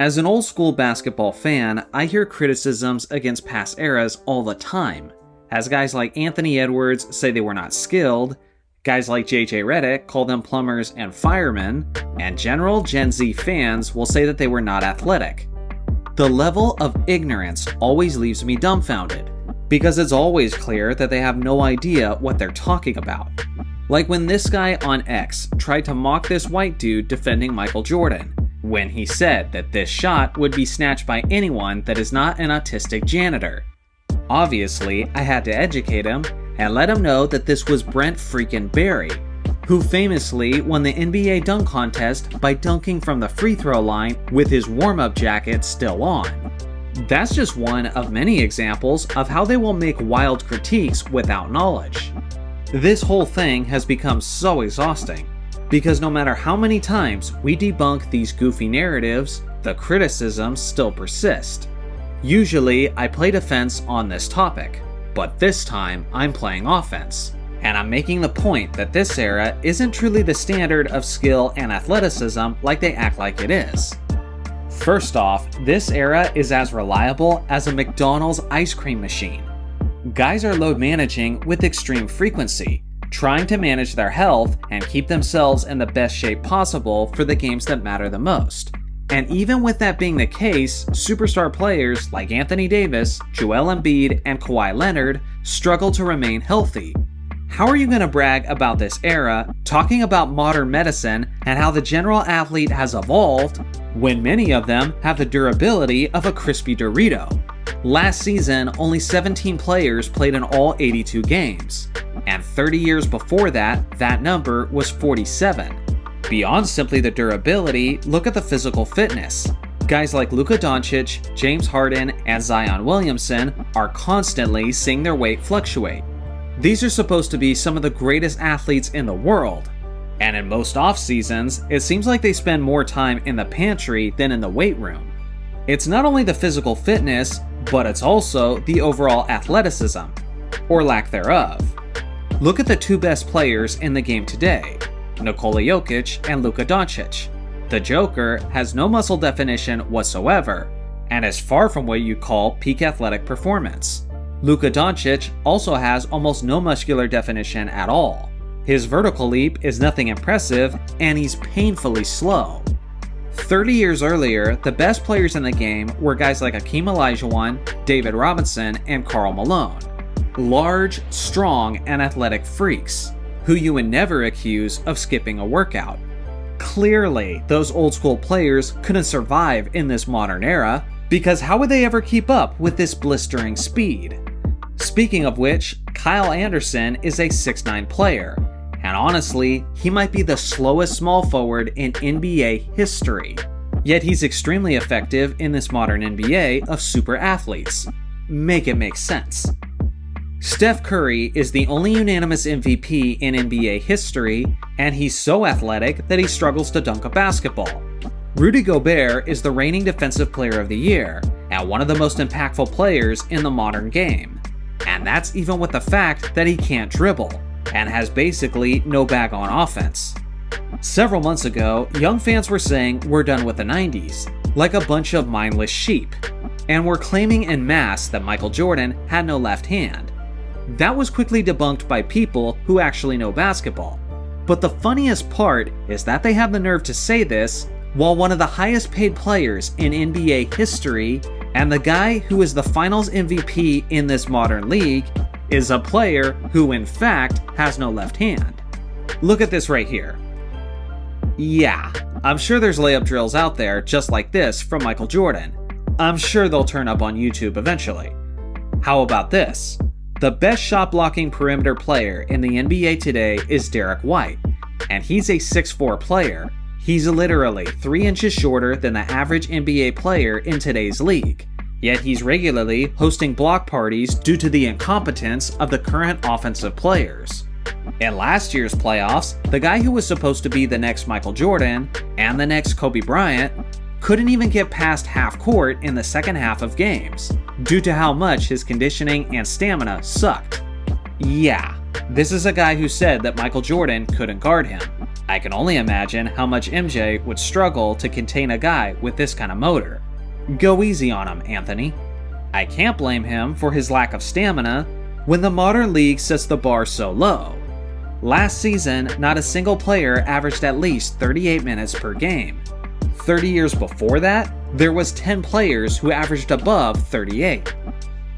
As an old school basketball fan, I hear criticisms against past eras all the time, as guys like Anthony Edwards say they were not skilled, guys like JJ Redick call them plumbers and firemen, and general Gen Z fans will say that they were not athletic. The level of ignorance always leaves me dumbfounded, because it's always clear that they have no idea what they're talking about. Like when this guy on X tried to mock this white dude defending Michael Jordan, when he said that this shot would be snatched by anyone that is not an autistic janitor. Obviously, I had to educate him and let him know that this was Brent freaking Barry, who famously won the NBA dunk contest by dunking from the free throw line with his warm-up jacket still on. That's just one of many examples of how they will make wild critiques without knowledge. This whole thing has become so exhausting, because no matter how many times we debunk these goofy narratives, the criticisms still persist. Usually, I play defense on this topic, but this time I'm playing offense, and I'm making the point that this era isn't truly the standard of skill and athleticism like they act like it is. First off, this era is as reliable as a McDonald's ice cream machine. Guys are load managing with extreme frequency, trying to manage their health and keep themselves in the best shape possible for the games that matter the most. And even with that being the case, superstar players like Anthony Davis, Joel Embiid, and Kawhi Leonard struggle to remain healthy. How are you going to brag about this era, talking about modern medicine and how the general athlete has evolved, when many of them have the durability of a crispy Dorito? Last season, only 17 players played in all 82 games, and 30 years before that, that number was 47. Beyond simply the durability, look at the physical fitness. Guys like Luka Doncic, James Harden, and Zion Williamson are constantly seeing their weight fluctuate. These are supposed to be some of the greatest athletes in the world, and in most off seasons, it seems like they spend more time in the pantry than in the weight room. It's not only the physical fitness, but it's also the overall athleticism, or lack thereof. Look at the two best players in the game today, Nikola Jokic and Luka Doncic. The Joker has no muscle definition whatsoever, and is far from what you call peak athletic performance. Luka Doncic also has almost no muscular definition at all. His vertical leap is nothing impressive, and he's painfully slow. 30 years earlier, the best players in the game were guys like Hakeem Olajuwon, David Robinson, and Karl Malone. Large, strong, and athletic freaks, who you would never accuse of skipping a workout. Clearly, those old school players couldn't survive in this modern era, because how would they ever keep up with this blistering speed? Speaking of which, Kyle Anderson is a 6'9" player, and honestly, he might be the slowest small forward in NBA history. Yet he's extremely effective in this modern NBA of super athletes. Make it make sense. Steph Curry is the only unanimous MVP in NBA history, and he's so athletic that he struggles to dunk a basketball. Rudy Gobert is the reigning Defensive Player of the Year, and one of the most impactful players in the modern game. And that's even with the fact that he can't dribble, and has basically no bag on offense. Several months ago, young fans were saying we're done with the 90s, like a bunch of mindless sheep, and were claiming en masse that Michael Jordan had no left hand. That was quickly debunked by people who actually know basketball. But the funniest part is that they have the nerve to say this while one of the highest paid players in NBA history, and the guy who is the finals MVP in this modern league, is a player who in fact has no left hand. Look at this right here. Yeah, I'm sure there's layup drills out there just like this from Michael Jordan. I'm sure they'll turn up on YouTube eventually. How about this? The best shot blocking perimeter player in the NBA today is Derek White, and he's a 6'4" player. He's literally 3 inches shorter than the average NBA player in today's league, yet he's regularly hosting block parties due to the incompetence of the current offensive players. In last year's playoffs, the guy who was supposed to be the next Michael Jordan and the next Kobe Bryant couldn't even get past half court in the second half of games, due to how much his conditioning and stamina sucked. Yeah, this is a guy who said that Michael Jordan couldn't guard him. I can only imagine how much MJ would struggle to contain a guy with this kind of motor. Go easy on him, Anthony. I can't blame him for his lack of stamina when the modern league sets the bar so low. Last season, not a single player averaged at least 38 minutes per game. 30 years before that, there was 10 players who averaged above 38.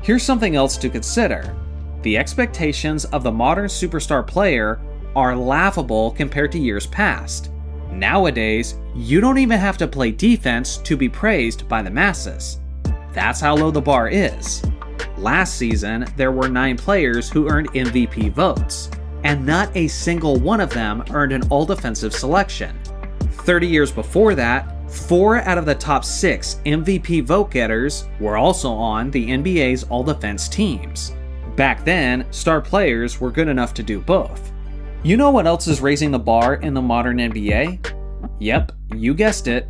Here's something else to consider. The expectations of the modern superstar player are laughable compared to years past. Nowadays, you don't even have to play defense to be praised by the masses. That's how low the bar is. Last season, there were 9 players who earned MVP votes, and not a single one of them earned an all-defensive selection. 30 years before that, 4 out of the top 6 MVP vote getters were also on the NBA's all-defense teams. Back then, star players were good enough to do both. You know what else is raising the bar in the modern NBA? Yep, you guessed it,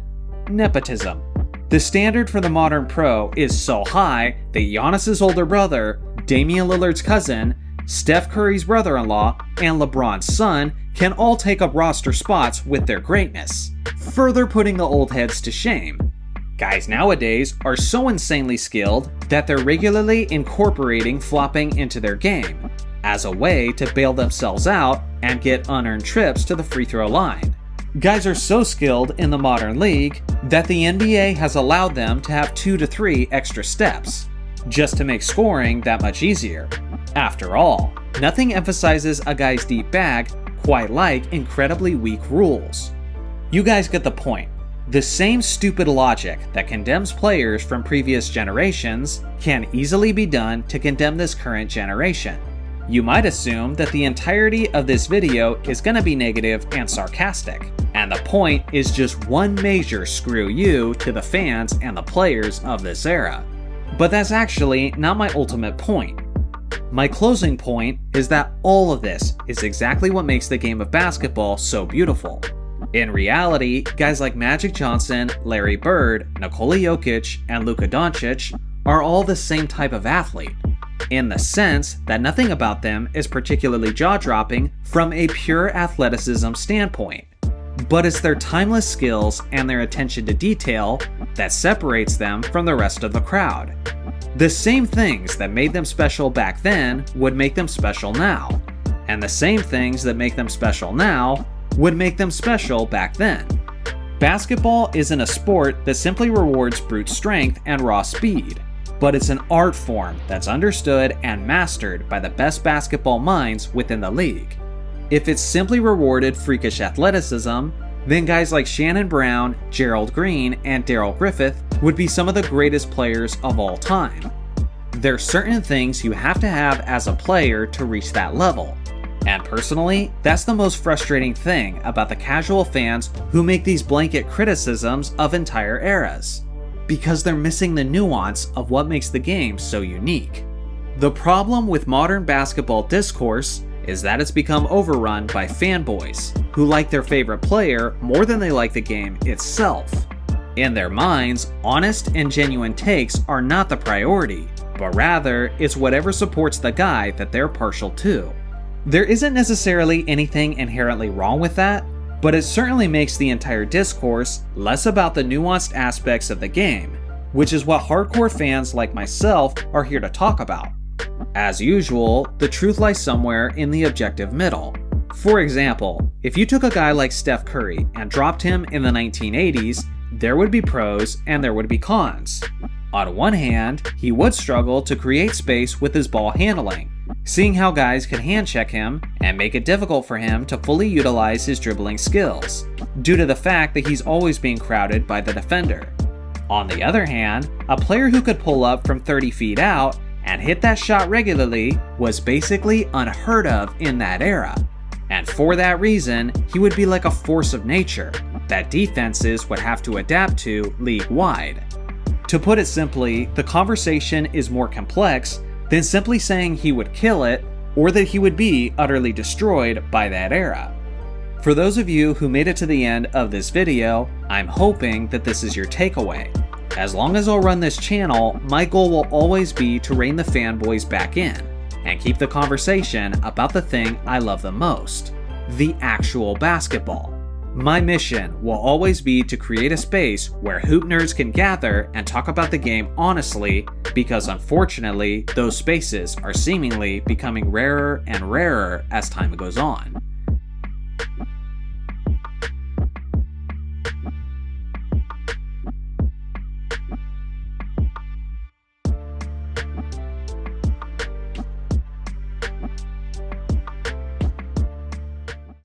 nepotism. The standard for the modern pro is so high that Giannis's older brother, Damian Lillard's cousin, Steph Curry's brother-in-law, and LeBron's son can all take up roster spots with their greatness, further putting the old heads to shame. Guys nowadays are so insanely skilled that they're regularly incorporating flopping into their game as a way to bail themselves out and get unearned trips to the free throw line. Guys are so skilled in the modern league that the NBA has allowed them to have 2 to 3 extra steps, just to make scoring that much easier. After all, nothing emphasizes a guy's deep bag quite like incredibly weak rules. You guys get the point. The same stupid logic that condemns players from previous generations can easily be done to condemn this current generation. You might assume that the entirety of this video is going to be negative and sarcastic, and the point is just one major screw you to the fans and the players of this era. But that's actually not my ultimate point. My closing point is that all of this is exactly what makes the game of basketball so beautiful. In reality, guys like Magic Johnson, Larry Bird, Nikola Jokic, and Luka Doncic are all the same type of athlete, in the sense that nothing about them is particularly jaw-dropping from a pure athleticism standpoint. But it's their timeless skills and their attention to detail that separates them from the rest of the crowd. The same things that made them special back then would make them special now, and the same things that make them special now would make them special back then. Basketball isn't a sport that simply rewards brute strength and raw speed, but it's an art form that's understood and mastered by the best basketball minds within the league. If it simply rewarded freakish athleticism, then guys like Shannon Brown, Gerald Green, and Daryl Griffith would be some of the greatest players of all time. There's certain things you have to have as a player to reach that level. And personally, that's the most frustrating thing about the casual fans who make these blanket criticisms of entire eras, because they're missing the nuance of what makes the game so unique. The problem with modern basketball discourse is that it's become overrun by fanboys who like their favorite player more than they like the game itself. In their minds, honest and genuine takes are not the priority, but rather it's whatever supports the guy that they're partial to. There isn't necessarily anything inherently wrong with that, but it certainly makes the entire discourse less about the nuanced aspects of the game, which is what hardcore fans like myself are here to talk about. As usual, the truth lies somewhere in the objective middle. For example, if you took a guy like Steph Curry and dropped him in the 1980s, there would be pros and there would be cons. On one hand, he would struggle to create space with his ball handling, seeing how guys could hand check him and make it difficult for him to fully utilize his dribbling skills, due to the fact that he's always being crowded by the defender. On the other hand, a player who could pull up from 30 feet out and hit that shot regularly was basically unheard of in that era. And for that reason, he would be like a force of nature that defenses would have to adapt to league-wide. To put it simply, the conversation is more complex than simply saying he would kill it or that he would be utterly destroyed by that era. For those of you who made it to the end of this video, I'm hoping that this is your takeaway. As long as I'll run this channel, my goal will always be to rein the fanboys back in and keep the conversation about the thing I love the most, the actual basketball. My mission will always be to create a space where hoop nerds can gather and talk about the game honestly, because unfortunately, those spaces are seemingly becoming rarer and rarer as time goes on.